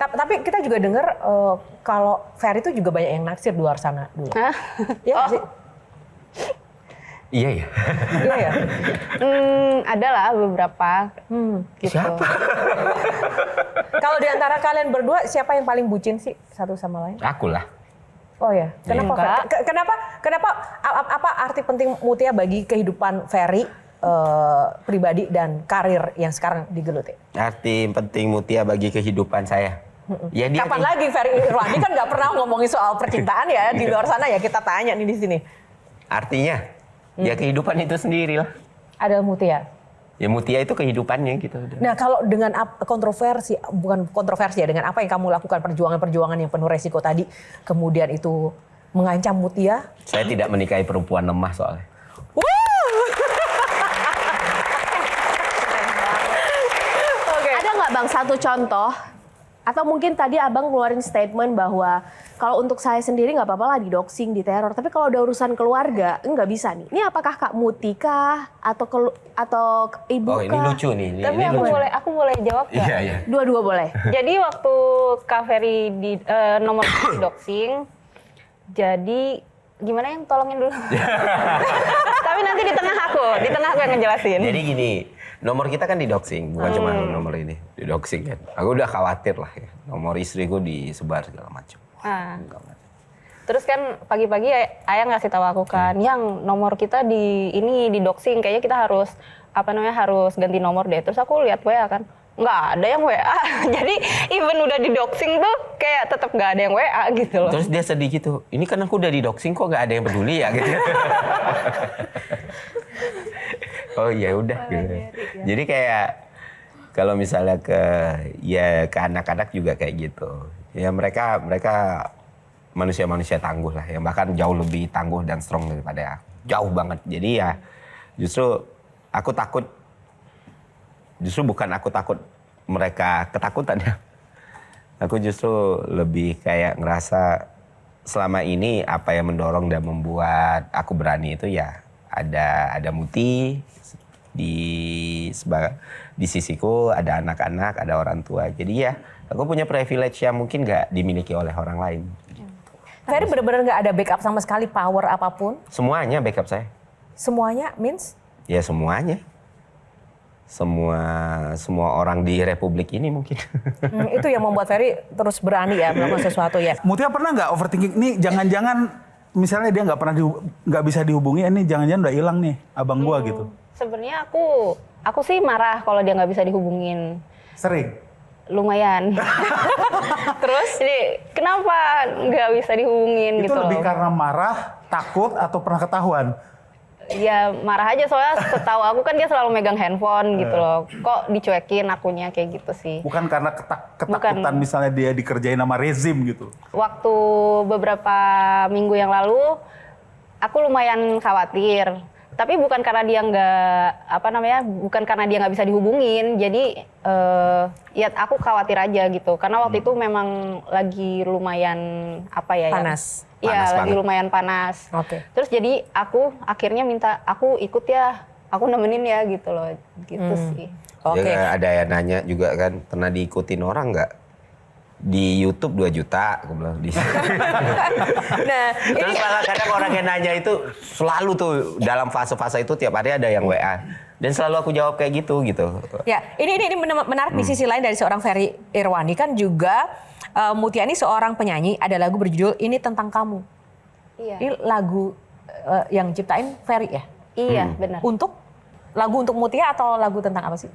Tapi kita juga dengar kalau Ferry itu juga banyak yang naksir di luar sana dulu. Iya nggak sih? Iya ya. Iya ya. Ada lah beberapa. Gitu. Siapa? Kalau di antara kalian berdua siapa yang paling bucin sih satu sama lain? Aku lah. Oh ya. Kenapa? Enggak. Kenapa? Apa arti penting Mutia bagi kehidupan Ferry pribadi dan karir yang sekarang digeluti? Arti penting Mutia bagi kehidupan saya. Ya, dia Kapan lagi Ferry Irwandi kan nggak pernah ngomongin soal percintaan ya di luar sana ya, kita tanya nih di sini. Artinya ya kehidupan itu sendiri lah. Ada Mutia. Ya Mutia itu kehidupannya gitu. Nah kalau dengan kontroversi, bukan kontroversi ya, dengan apa yang kamu lakukan, perjuangan-perjuangan yang penuh resiko tadi, kemudian itu mengancam Mutia? Saya tidak menikahi perempuan lemah soalnya. Ada nggak Bang satu contoh? Atau mungkin tadi Abang ngeluarin statement bahwa kalau untuk saya sendiri nggak apa-apa lah didoxing, diteror. Tapi kalau udah urusan keluarga, nggak bisa nih. Ini apakah Kak Muti kah? Atau ibu kah? Oh ini lucu nih. Tapi ini lucu. aku boleh jawab nggak? Iya, iya. Dua-dua boleh. Jadi waktu Kak Ferry di nomor di doxing, jadi gimana yang tolongin dulu? Tapi nanti di tengah aku yang ngejelasin. Jadi gini, nomor kita kan di doxing, bukan cuma nomor ini, di doxing kan. Aku udah khawatir lah ya, nomor istriku disebar segala macam. Terus kan pagi-pagi ayah ngasih tahu aku kan, yang nomor kita di doxing, kayaknya kita harus harus ganti nomor deh. Terus aku lihat WA kan, nggak ada yang WA. Jadi even udah di doxing tuh kayak tetap nggak ada yang WA gitu loh. Terus dia sedih gitu, ini kan aku udah di doxing kok nggak ada yang peduli ya gitu. Oh ya udah gitu. Jadi kayak kalau misalnya ke anak-anak juga kayak gitu. Ya mereka manusia-manusia tangguh lah, yang bahkan jauh lebih tangguh dan strong daripada aku. Jauh banget. Jadi ya justru aku takut, justru bukan aku takut mereka ketakutan ya. Aku justru lebih kayak ngerasa selama ini apa yang mendorong dan membuat aku berani itu ya ada Muti di sisiku, ada anak-anak, ada orang tua. Jadi ya aku punya privilege yang mungkin nggak dimiliki oleh orang lain. Ferry benar-benar nggak ada backup sama sekali, power apapun? Semuanya backup saya. Semuanya means? Ya semuanya. Semua orang di Republik ini mungkin. Itu yang membuat Ferry terus berani ya melakukan sesuatu ya. Mutia pernah nggak overthinking? Nih jangan-jangan misalnya dia nggak bisa dihubungi, ini jangan-jangan udah hilang nih abang gua gitu. Sebenarnya aku sih marah kalau dia nggak bisa dihubungin. Sering. Lumayan. Terus jadi kenapa nggak bisa dihubungin Itu gitu lebih loh. karena marah, takut, atau pernah ketahuan? Ya marah aja, soalnya setahu aku kan dia selalu megang handphone gitu loh. Kok dicuekin akunya kayak gitu sih. Bukan karena ketakutan misalnya dia dikerjain sama rezim gitu? Waktu beberapa minggu yang lalu aku lumayan khawatir. Tapi bukan karena dia bukan karena dia nggak bisa dihubungin. Jadi ya aku khawatir aja gitu. Karena waktu itu memang lagi lumayan Panas. Iya, lagi lumayan panas. Oke. Terus jadi aku akhirnya minta aku ikut ya, aku nemenin ya gitu loh, gitu sih. Oke. Ada yang nanya juga kan, pernah diikutin orang nggak? Di YouTube 2 juta, aku bilang di Nah, Terus malah kadang orang yang nanya itu selalu tuh dalam fase-fase itu tiap hari ada yang WA. Dan selalu aku jawab kayak gitu. ya ini menarik di sisi lain dari seorang Ferry Irwandi kan juga Mutia ini seorang penyanyi, ada lagu berjudul Ini Tentang Kamu. Iya. Ini lagu yang ciptain Ferry ya? Iya, benar. Lagu untuk Mutia atau lagu tentang apa sih?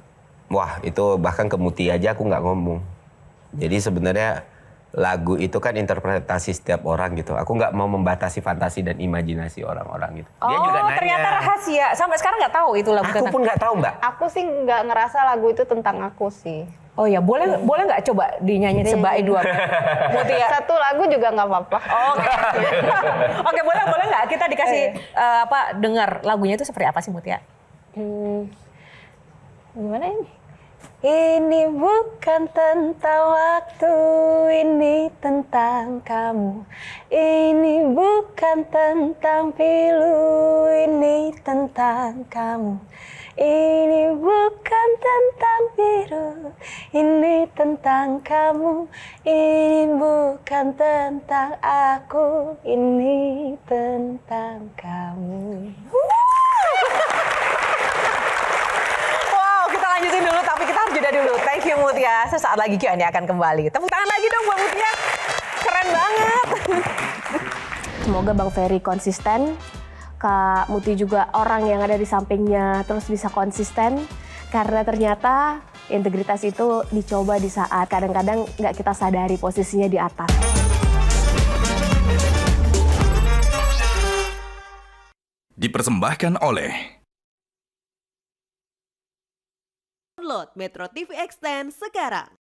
Wah, itu bahkan ke Muti aja aku nggak ngomong. Jadi sebenarnya lagu itu kan interpretasi setiap orang gitu. Aku nggak mau membatasi fantasi dan imajinasi orang-orang gitu. Dia juga nanya. Ternyata rahasia. Sampai sekarang nggak tahu itu lagu Aku tentang. pun nggak tahu, Mbak. Aku sih nggak ngerasa lagu itu tentang aku sih. Oh ya, boleh nggak coba dinyanyiin sebaik dua Mutia? Satu lagu juga nggak apa-apa. Oke, boleh nggak kita dikasih dengar lagunya itu seperti apa sih Mutia? Gimana ini? Ini bukan tentang waktu, ini tentang kamu. Ini bukan tentang pilu, ini tentang kamu. Ini bukan tentang biru, ini tentang kamu. Ini bukan tentang aku, ini tentang kamu. Wow, kita lanjutin dulu tapi kita harus jeda dulu. Thank you Mutia. Sesaat lagi Q&A akan kembali. Tepuk tangan lagi dong buat Mutia. Keren banget. Semoga Bang Ferry konsisten, Kak Muti juga orang yang ada di sampingnya terus bisa konsisten. Karena ternyata integritas itu dicoba di saat kadang-kadang nggak kita sadari posisinya di atas. Dipersembahkan oleh Download Metro TV Extend sekarang.